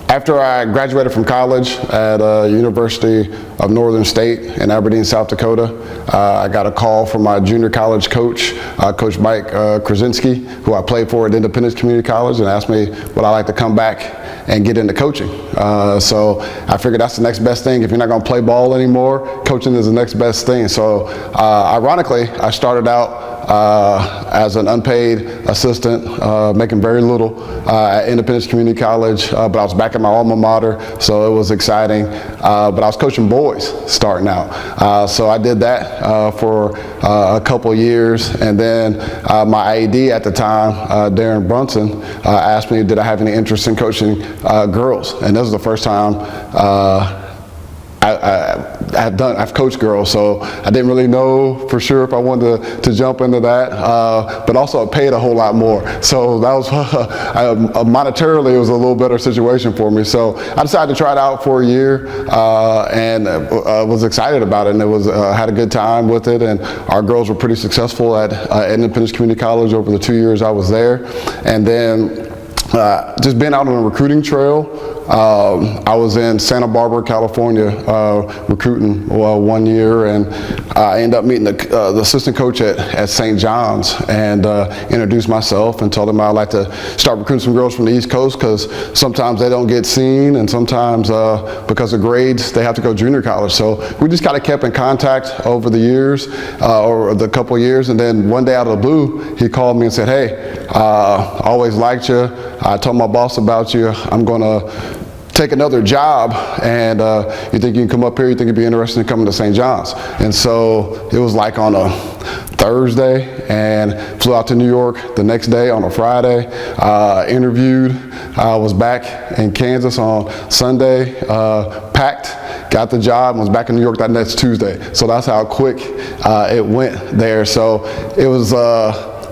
After I graduated from college at University of Northern State in Aberdeen, South Dakota, I got a call from my junior college coach, Coach Mike Krasinski, who I played for at Independence Community College, and asked me would I like to come back and get into coaching. So I figured that's the next best thing. If you're not going to play ball anymore, coaching is the next best thing. So ironically, I started out as an unpaid assistant, making very little at Independence Community College, but I was back at my alma mater, so it was exciting. But I was coaching boys starting out. So I did that for a couple years, and then my AD at the time, Darren Brunson, asked me did I have any interest in coaching girls, and this was the first time I've coached girls, so I didn't really know for sure if I wanted to jump into that, but also it paid a whole lot more. So that was, monetarily, it was a little better situation for me. So I decided to try it out for a year, and was excited about it, and it was, had a good time with it, and our girls were pretty successful at Independence Community College over the 2 years I was there. And then just being out on a recruiting trail, I was in Santa Barbara, California, recruiting 1 year, and I ended up meeting the assistant coach at St. John's, and introduced myself and told him I'd like to start recruiting some girls from the East Coast, because sometimes they don't get seen, and sometimes because of grades they have to go junior college. So we just kind of kept in contact over the years, or the couple of years, and then one day out of the blue he called me and said, hey, always liked you. I told my boss about you. I'm going to take another job, and you think you can come up here? You think you'd be interested in coming to St. John's? And so it was like on a Thursday, and flew out to New York the next day on a Friday, interviewed, was back in Kansas on Sunday, packed, got the job, and was back in New York that next Tuesday. So that's how quick it went there. So it was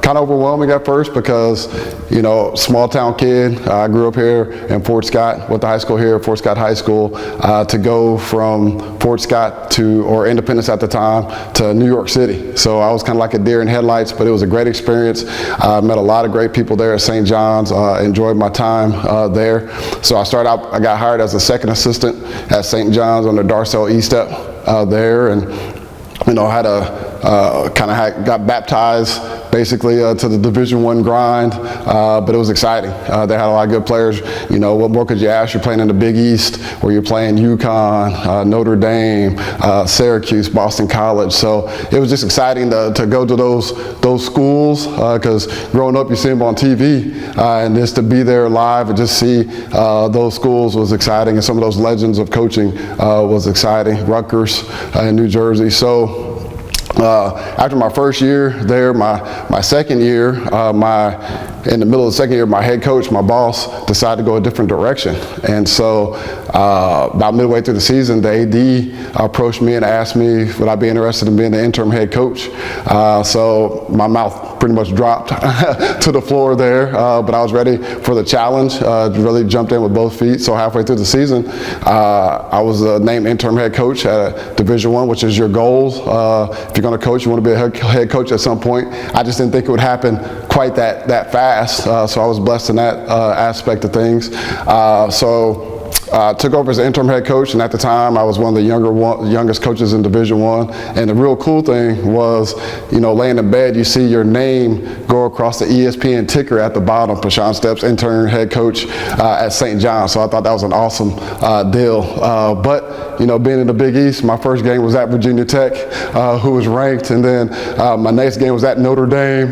kind of overwhelming at first, because, you know, small town kid. I grew up here in Fort Scott, went to high school here at Fort Scott High School, to go from Fort Scott or Independence at the time, to New York City. So I was kind of like a deer in headlights, but it was a great experience. I met a lot of great people there at St. John's, enjoyed my time there. So I started out, I got hired as a second assistant at St. John's under Darcel Estep there, and, you know, had got baptized basically to the Division I grind, but it was exciting. They had a lot of good players. You know, what more could you ask? You're playing in the Big East, or you're playing UConn, Notre Dame, Syracuse, Boston College. So it was just exciting to go to those schools, because growing up you see them on TV, and just to be there live and just see those schools was exciting, and some of those legends of coaching was exciting. Rutgers in New Jersey. So after my first year there, my second year, in the middle of the second year, my head coach, my boss, decided to go a different direction. And so about midway through the season, the AD approached me and asked me would I be interested in being the interim head coach. So my mouth pretty much dropped to the floor there, but I was ready for the challenge, really jumped in with both feet. So halfway through the season, I was named interim head coach at Division I, which is your goals. If you're going to coach, you want to be a head coach at some point. I just didn't think it would happen quite that fast, so I was blessed in that aspect of things. Took over as the interim head coach, and at the time I was one of the youngest coaches in Division I. And the real cool thing was, you know, laying in bed, you see your name go across the ESPN ticker at the bottom, Pechone Steps, interim head coach at St. John's. So I thought that was an awesome deal. But, you know, being in the Big East, my first game was at Virginia Tech, who was ranked, and then my next game was at Notre Dame,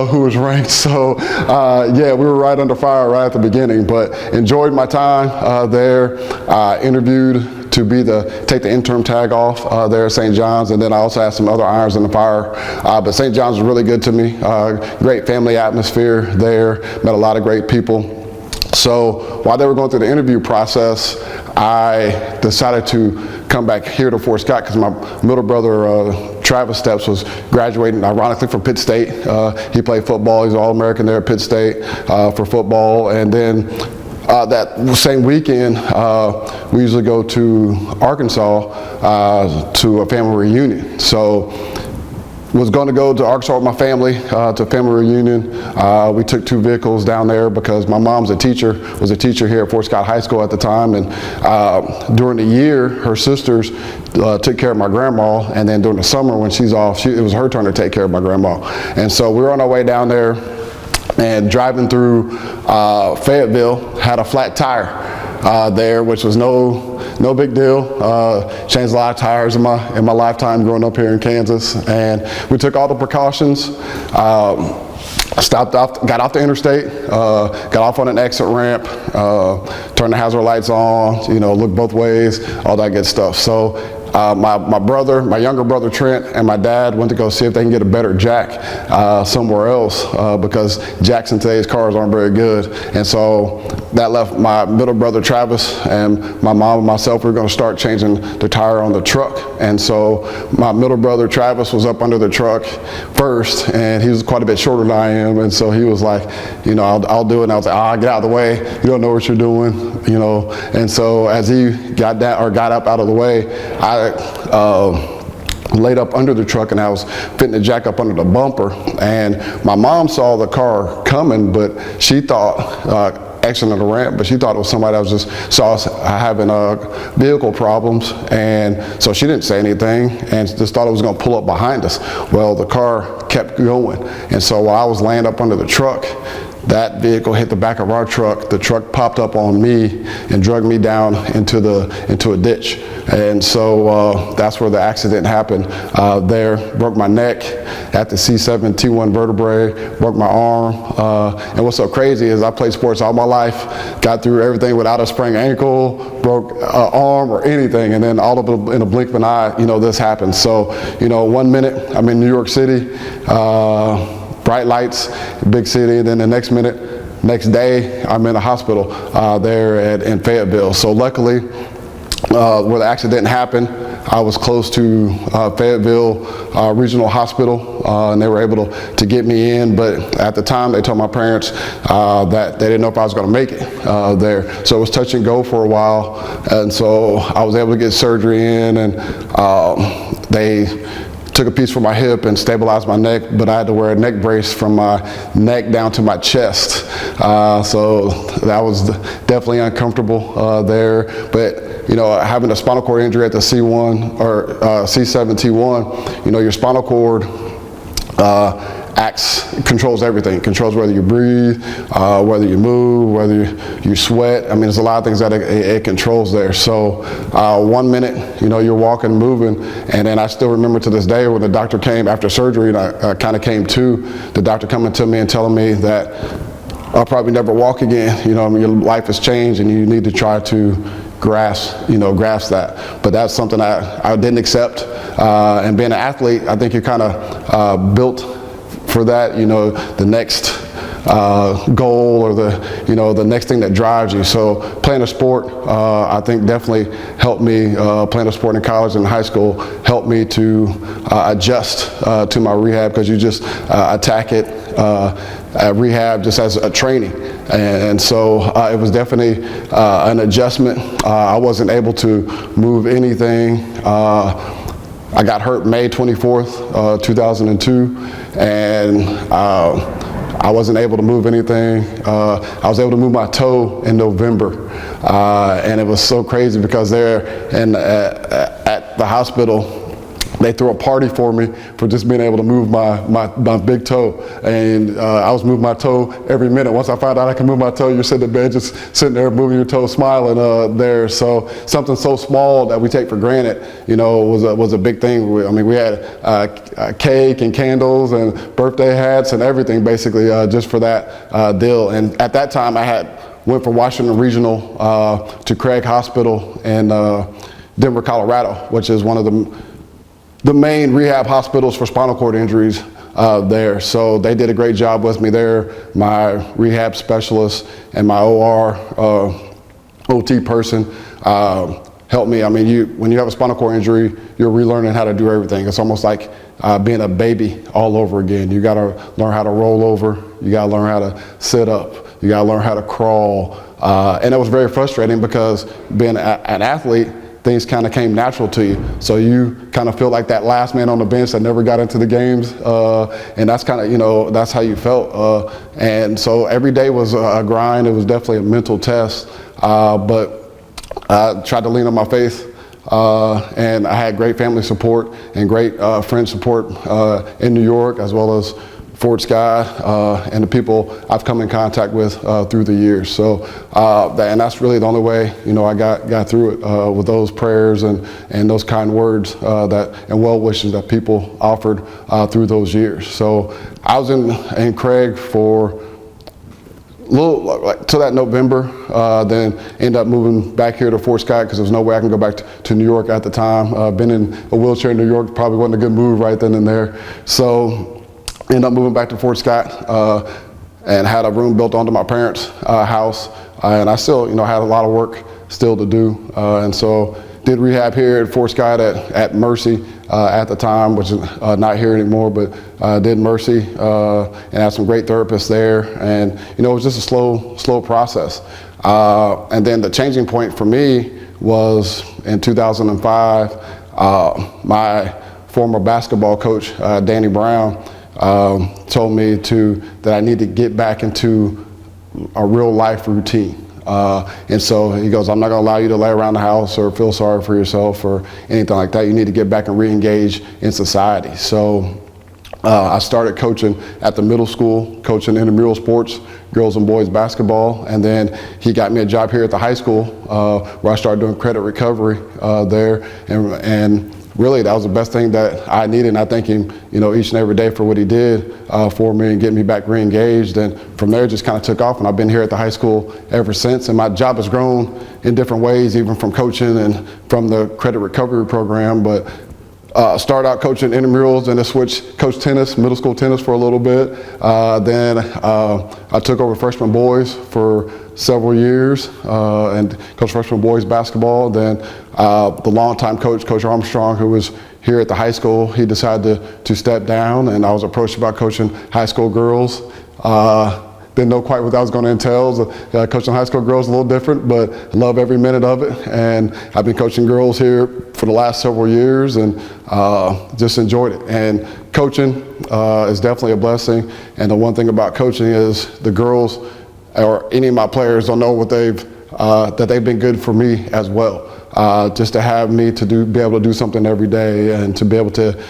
who was ranked. So yeah, we were right under fire right at the beginning, but enjoyed my time there. Interviewed to take the interim tag off there at St. John's, and then I also had some other irons in the fire. But St. John's was really good to me. Great family atmosphere there. Met a lot of great people. So while they were going through the interview process, I decided to come back here to Fort Scott, because my middle brother Travis Steps was graduating, ironically, from Pitt State. He played football. He's an All-American there at Pitt State for football. And then that same weekend, we usually go to Arkansas to a family reunion. So was going to go to Arkansas with my family to a family reunion. We took 2 vehicles down there because my mom's was a teacher here at Fort Scott High School at the time, and during the year her sisters took care of my grandma, and then during the summer when she's off, it was her turn to take care of my grandma. And so we were on our way down there, and driving through Fayetteville, had a flat tire there, which was no big deal. Changed a lot of tires in my lifetime growing up here in Kansas, and we took all the precautions. Got off the interstate, got off on an exit ramp, turned the hazard lights on, looked both ways, all that good stuff. So my younger brother Trent, and my dad went to go see if they can get a better jack somewhere else because jacks in today's cars aren't very good. And so that left my middle brother Travis and my mom and myself. We were going to start changing the tire on the truck. And so my middle brother Travis was up under the truck first, and he was quite a bit shorter than I am. And so he was like, I'll do it. And I was like, get out of the way. You don't know what you're doing, And so as he got up out of the way, I laid up under the truck, and I was fitting the jack up under the bumper, and my mom saw the car coming, but she thought exiting the ramp, but she thought it was somebody that was just saw us having vehicle problems, and so she didn't say anything and just thought it was going to pull up behind us. Well, the car kept going, and so while I was laying up under the truck, that vehicle hit the back of our truck. The truck popped up on me and dragged me down into a ditch. And so that's where the accident happened. There, broke my neck at the C7 T1 vertebrae, broke my arm. And what's so crazy is I played sports all my life, got through everything without a sprained ankle, broke arm or anything, and then all of it in a blink of an eye, this happened. So, 1 minute I'm in New York City, bright lights, big city, and then the next day, I'm in a hospital there in Fayetteville. So luckily, where the accident happened, I was close to Fayetteville Regional Hospital, and they were able to get me in. But at the time, they told my parents that they didn't know if I was going to make it there. So it was touch and go for a while, and so I was able to get surgery in, and they took a piece from my hip and stabilized my neck, but I had to wear a neck brace from my neck down to my chest. So that was definitely uncomfortable there. But having a spinal cord injury at the C1 or C7 T1, your spinal cord controls everything. Controls whether you breathe, whether you move, whether you sweat. I mean, there's a lot of things that it controls there. So 1 minute, you're walking, moving, and then I still remember to this day when the doctor came after surgery, and I kind of came to, the doctor coming to me and telling me that I'll probably never walk again. Your life has changed, and you need to try to grasp that. But that's something I didn't accept. And being an athlete, I think you're kind of built for that, the next goal or the next thing that drives you. So playing a sport, I think definitely helped me. Playing a sport in college and high school helped me to adjust to my rehab, because you just attack it at rehab just as a training. And so it was definitely an adjustment. I wasn't able to move anything. I got hurt May 24th, 2002, and I wasn't able to move anything. I was able to move my toe in November, and it was so crazy because there at the hospital, they threw a party for me for just being able to move my big toe. And I was moving my toe every minute. Once I found out I could move my toe, you're sitting in bed just sitting there moving your toe, smiling there. So something so small that we take for granted, was a big thing. We had cake and candles and birthday hats and everything basically just for that deal. And at that time I went from Washington Regional to Craig Hospital in Denver, Colorado, which is one of the main rehab hospitals for spinal cord injuries there. So they did a great job with me there. My rehab specialist and my OT person helped me. When you have a spinal cord injury, you're relearning how to do everything. It's almost like being a baby all over again. You gotta learn how to roll over. You gotta learn how to sit up. You gotta learn how to crawl. And it was very frustrating because being an athlete, things kind of came natural to you. So you kind of feel like that last man on the bench that never got into the games, and that's kind of, that's how you felt. And so every day was a grind. It was definitely a mental test, but I tried to lean on my faith. And I had great family support and great friend support in New York, as well as Fort Scott and the people I've come in contact with through the years. So, and that's really the only way, I got through it, with those prayers and those kind words and well wishes that people offered through those years. So I was in Craig for till that November, then ended up moving back here to Fort Scott because there was no way I can go back to New York at the time. Been in a wheelchair in New York, probably wasn't a good move right then and there. So ended up moving back to Fort Scott and had a room built onto my parents' house. And I still, had a lot of work still to do. And so did rehab here at Fort Scott at Mercy at the time, which is not here anymore, but did Mercy and had some great therapists there. And, it was just a slow process. And then the changing point for me was in 2005, my former basketball coach, Danny Brown, told me that I need to get back into a real life routine. And so he goes, I'm not going to allow you to lay around the house or feel sorry for yourself or anything like that. You need to get back and re-engage in society. So I started coaching at the middle school, coaching intramural sports, girls and boys basketball. And then he got me a job here at the high school where I started doing credit recovery there. And really, that was the best thing that I needed, and I thank him, each and every day for what he did for me and getting me back re-engaged. And from there, it just kind of took off, and I've been here at the high school ever since. And my job has grown in different ways, even from coaching and from the credit recovery program. But started out coaching intramurals, and I switched, coached tennis, middle school tennis for a little bit. Then I took over freshman boys for several years and coached freshman boys basketball. Then the longtime coach, Coach Armstrong, who was here at the high school, he decided to step down, and I was approached about coaching high school girls. Didn't know quite what that was going to entail. So, coaching high school girls is a little different, but love every minute of it. And I've been coaching girls here for the last several years and just enjoyed it. And coaching is definitely a blessing. And the one thing about coaching is the girls or any of my players don't know what that they've been good for me as well. Just to have me be able to do something every day and to be able to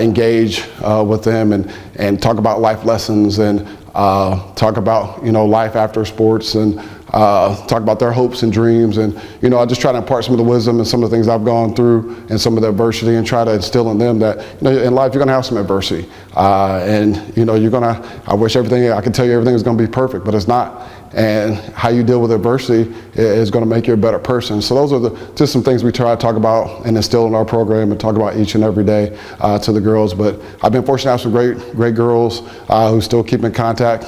engage with them and talk about life lessons and talk about life after sports and talk about their hopes and dreams. And I just try to impart some of the wisdom and some of the things I've gone through and some of the adversity and try to instill in them that in life you're gonna have some adversity and I wish I could tell you everything is gonna be perfect, but it's not. And how you deal with adversity is going to make you a better person. So those are just some things we try to talk about and instill in our program and talk about each and every day to the girls. But I've been fortunate to have some great girls who still keep in contact.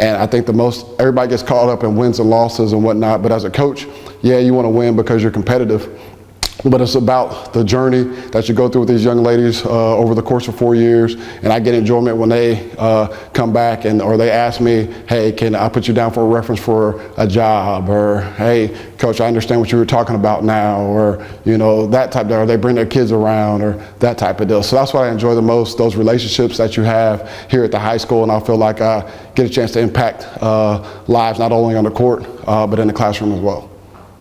And I think everybody gets caught up in wins and losses and whatnot. But as a coach, yeah, you want to win because you're competitive. But it's about the journey that you go through with these young ladies over the course of 4 years. And I get enjoyment when they come back or they ask me, hey, can I put you down for a reference for a job? Or, hey, coach, I understand what you were talking about now. Or, that type of deal. Or they bring their kids around or that type of deal. So that's what I enjoy the most, those relationships that you have here at the high school. And I feel like I get a chance to impact lives not only on the court, but in the classroom as well.